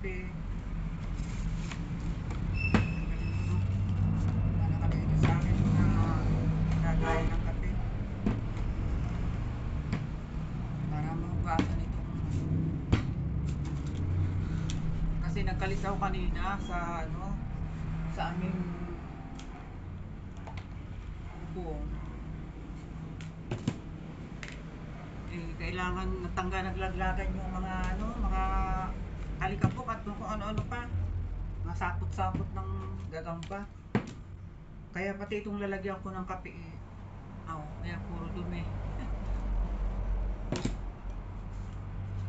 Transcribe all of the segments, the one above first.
kape. Ano kami ito sa akin na nagaya ng kape. Para mahugasan itong kasi nagkalis ako kanina sa sa aming bubong. Kailangan naglaglagan yung mga alikabok at kung ano-ano pa. Mga sapot-sapot ng gagamba. Kaya pati itong lalagyan ko ng kape kaya puro dumi.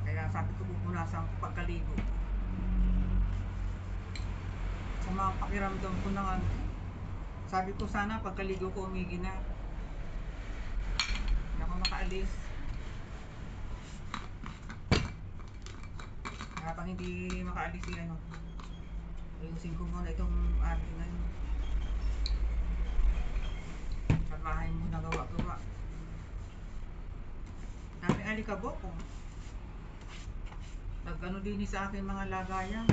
Kaya sabi ko pupunasan ko pagkaligo. Sa mga pakiramdam ko ng sabi ko sana pagkaligo ko umigi na. Hindi ako makaalis. Habang hindi makaalis ayusin ko muna itong ating sa bahay muna gawa-gawa. Dami alikabok din sa akin mga lagayan.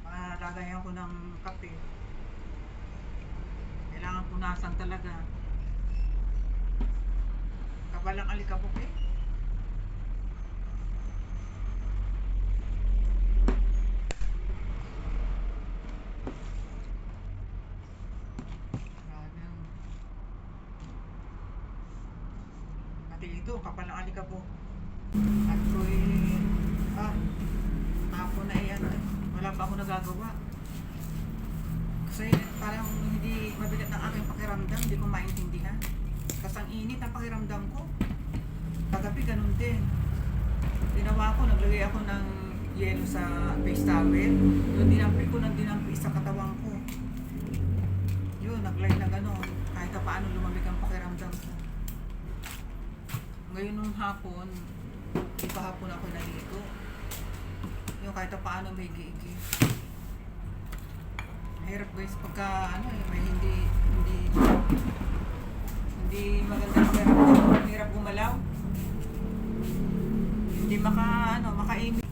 Mga lagayan ko ng kape. Kailangan punasan talaga. Kapalang alikabok Pati ito, kapal ng alikabok. At ko'y, hapon na wala pa ako nagagawa. Kasi parang hindi mabigat ng aking pakiramdam, hindi ko maintindihan. Kasi ang init ang pakiramdam ko. Kagabi ganun din. Ginawa ko, naglagay ako ng yelo sa face towel. Yung dinampi ko ng dinampi sa katawan ko. Yun, naglagay na gano'n. Kahit na paano lumamig ang pakiramdam ko. Ngayon nung hapon, di pa hapon ako naligo. Yung kahit na paano may giigi. Mahirap guys pagka may hindi magandang pakiramdam. Mahirap gumalaw. Hindi makaimik.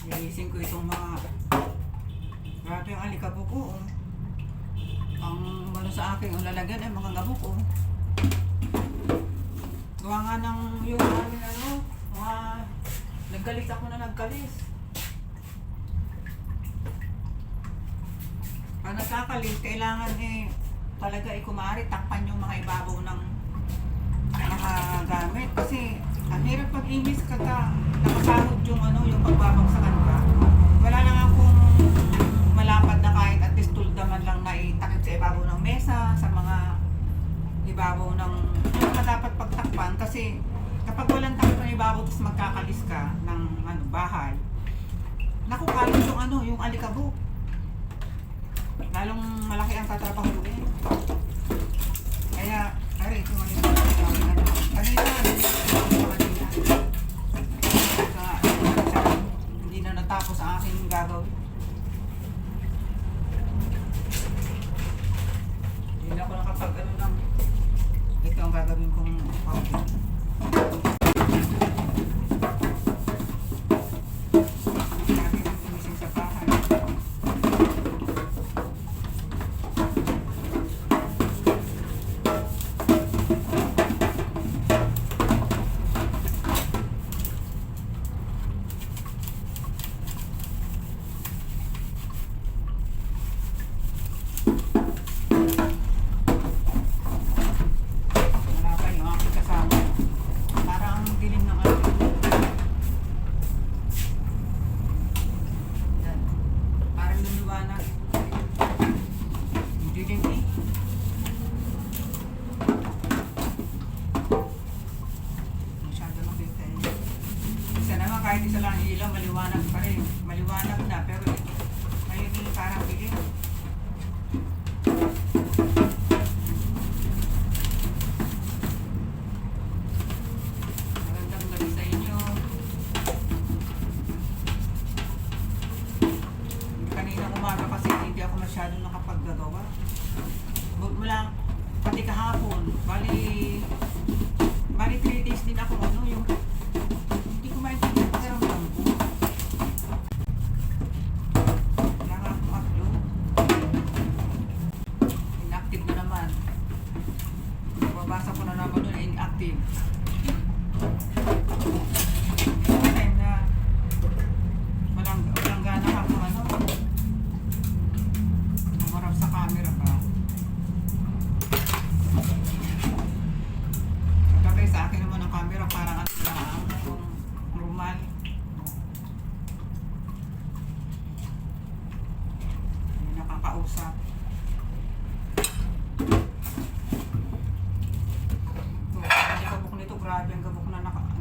Iising ko itong mga grabe ang alikabok ko. Ang sa akin, ang lalagyan ay mga gabok gawa nga ng yung nagkalis ako na nagkalis. Pag nagkakalis, kailangan talaga kumari takpan yung mga ibabaw ng mga gamit. Kasi ang hirap pag-imis kagka nakasahod yung pagbabagsakan ka. Wala lang akong malapad na kahit at least tuldaman lang na itakip sa ibabaw ng mesa, sa mga ibabaw ng dapat pagtakpan. Kasi kapag walang takip ng ibabaw tapos magkakalis ka ng bahay, nakukalit yung alikabok. Lalong malaki ang tatrabahuin. Kaya, ito kanina, hindi na natapos ang aking gagawin. Hindi na ako nakapag ito ang gagawin kong powder. Kahit isa lang ilaw, maliwanag pa rin. Maliwanag na, pero ngayon parang bilis. Magandang gabi sa inyo.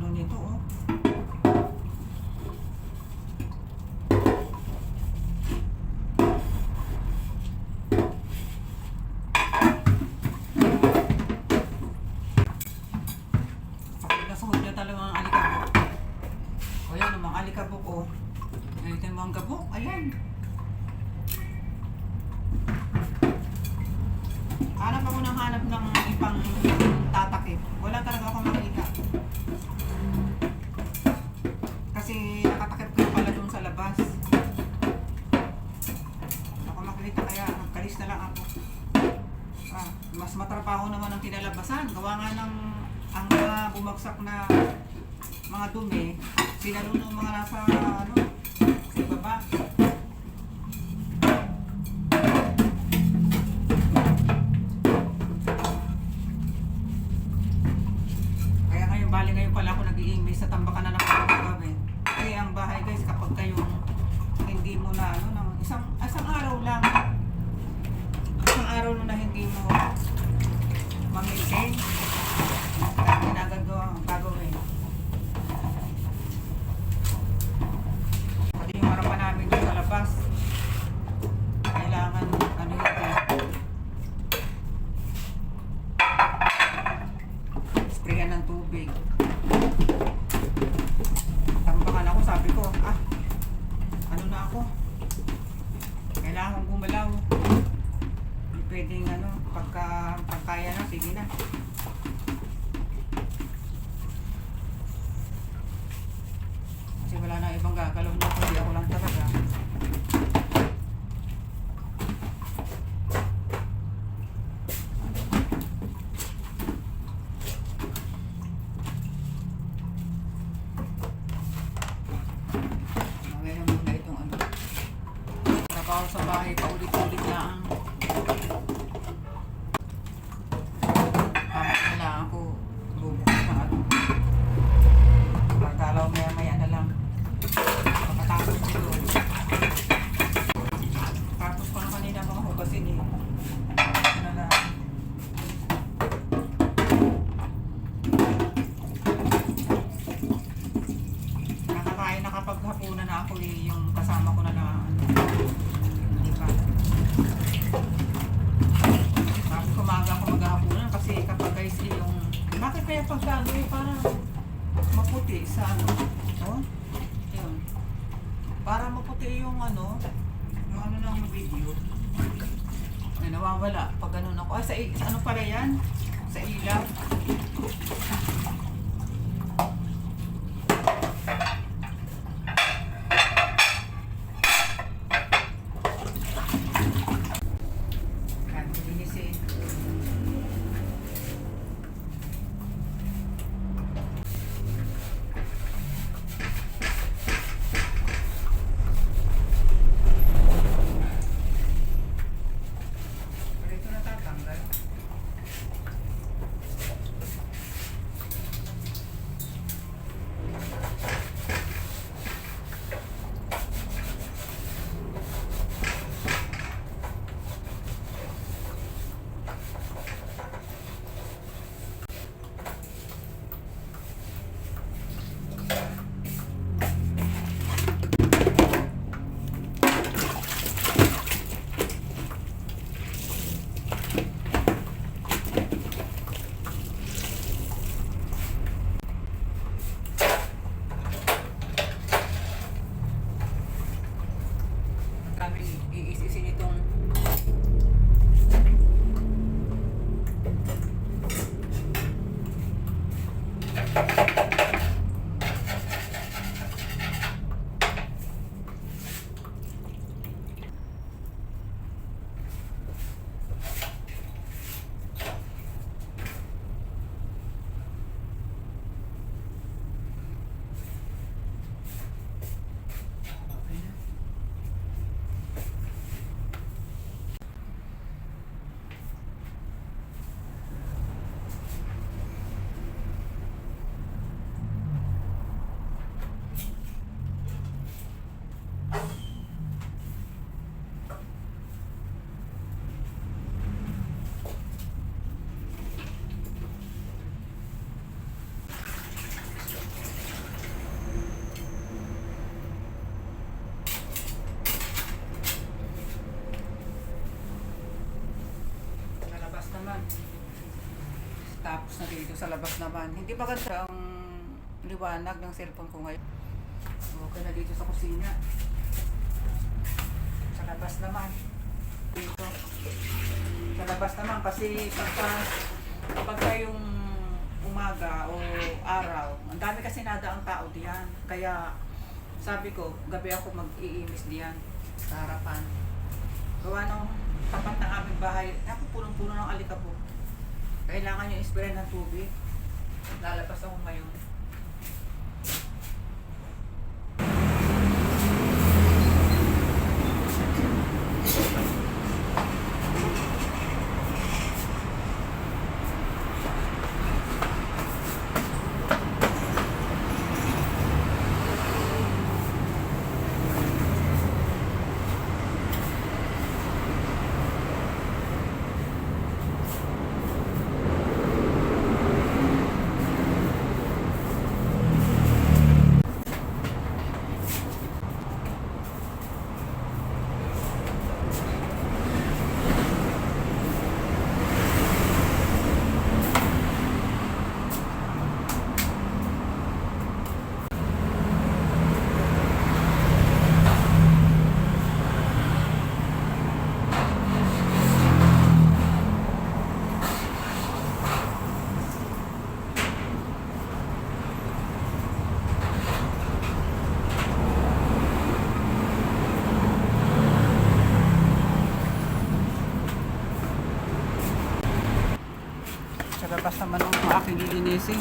ano nito, oh. Nasahod niya talaga ang alikabok. O yan, ang mga alikabok, oh. Ito yung mga gabok, ayan. Hanap ako ng hanap ng ipang tatakip. Wala talaga ako makita. Kasi nakatakip ko pala dun sa labas. Ako makita kaya nagkalis na lang ako. Mas matrabaho naman ang kinalabasan. Gawa nga ng ang mga bumagsak na mga dumi, sinalo ng mga nasa ano, sa baba. Kaya ngayon pala ako nag-i-imbis sa tambakan na nakakagawin. Kaya ang bahay guys, kapag kayong hindi mo na ano, ng isang araw lang, isang araw na hindi mo ma-maintain, ginagagawa ang gagawin. Pati yung harapan namin doon sa labas, kailangan ano yun, sprayan ng tubig. Tambakan ako, sabi ko, ano na ako, kailangan gumalaw. Hindi pwedeng ano, pagkaya na, sige na. Kasi wala na ibang gagalaw niya, kundi ako lang talaga. Ngayon muna itong ano, trabaho sa bahay, paulit-ulit lang. Wala ako bubukas ng ano, pagkalaw maya na lang. Pagkatapos nito, tapos ko na kanina mga hugasin eh. Ano na, nakakain na kapag hapunan na ako eh, yung kasama ko na ano, hindi pa. Tapos kumaga ako maghahapunan kasi kapag guys yung, bakit kaya pagkano eh, parang maputi sa ano, oh, yun. Para maputi yung ano ng video. Ay, nawawala pag ganun ako. Sa ano pala yan? Sa ilaw. Yan, bilis eh. Pero ito natatanggal. sa labas naman. Hindi ba ganda ang liwanag ng cellphone ko ngayon? Okay na dito sa kusina. Sa labas naman. Dito. Sa labas naman kasi pagka yung umaga o araw, ang dami kasi nadaang tao diyan. Kaya sabi ko, gabi ako mag-iimis diyan sa harapan. Gawa ng tapat ng aming bahay, ako punong-puno ng alikabok. Kailangan yung spray ng tubig. Lalabas ako ngayon. Sa labas naman ang aking lilinisin.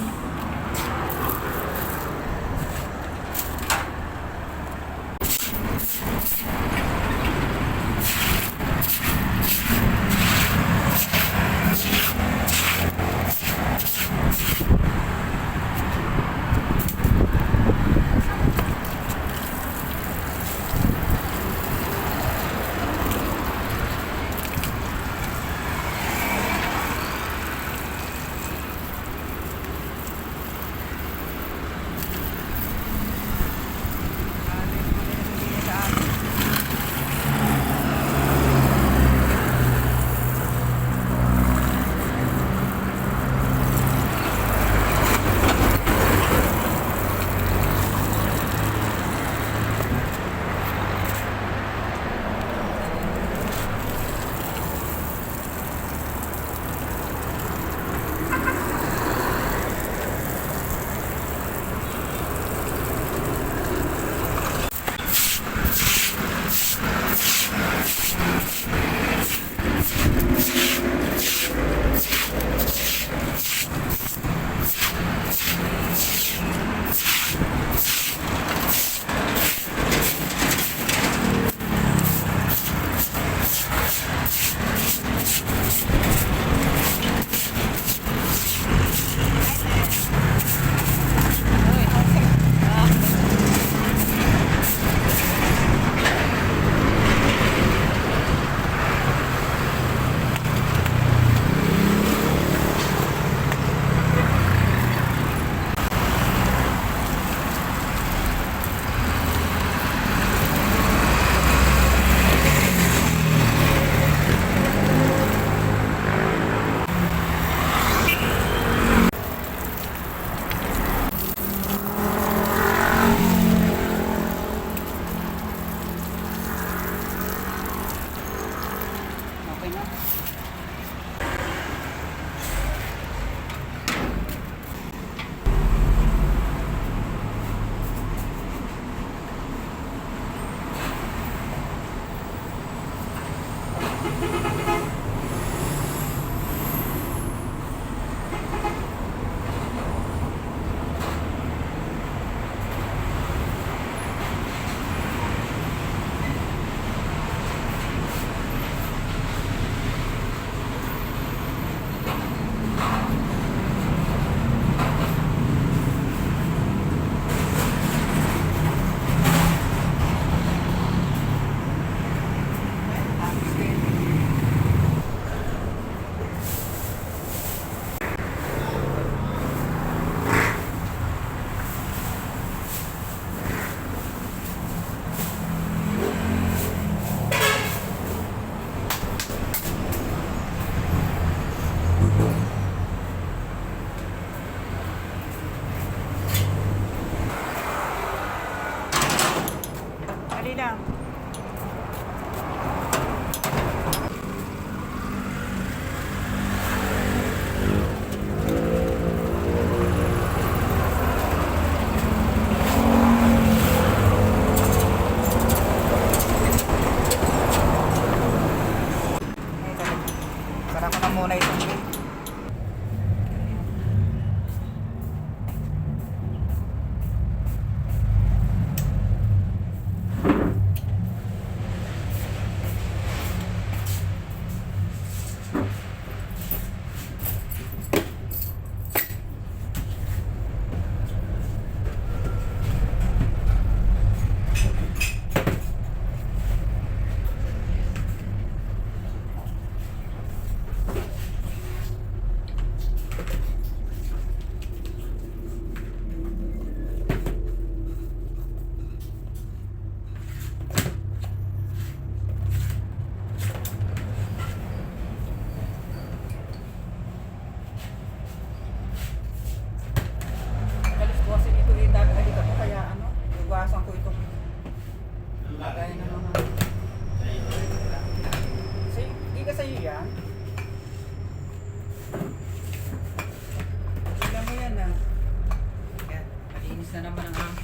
na naman ang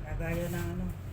lagayan ng ano.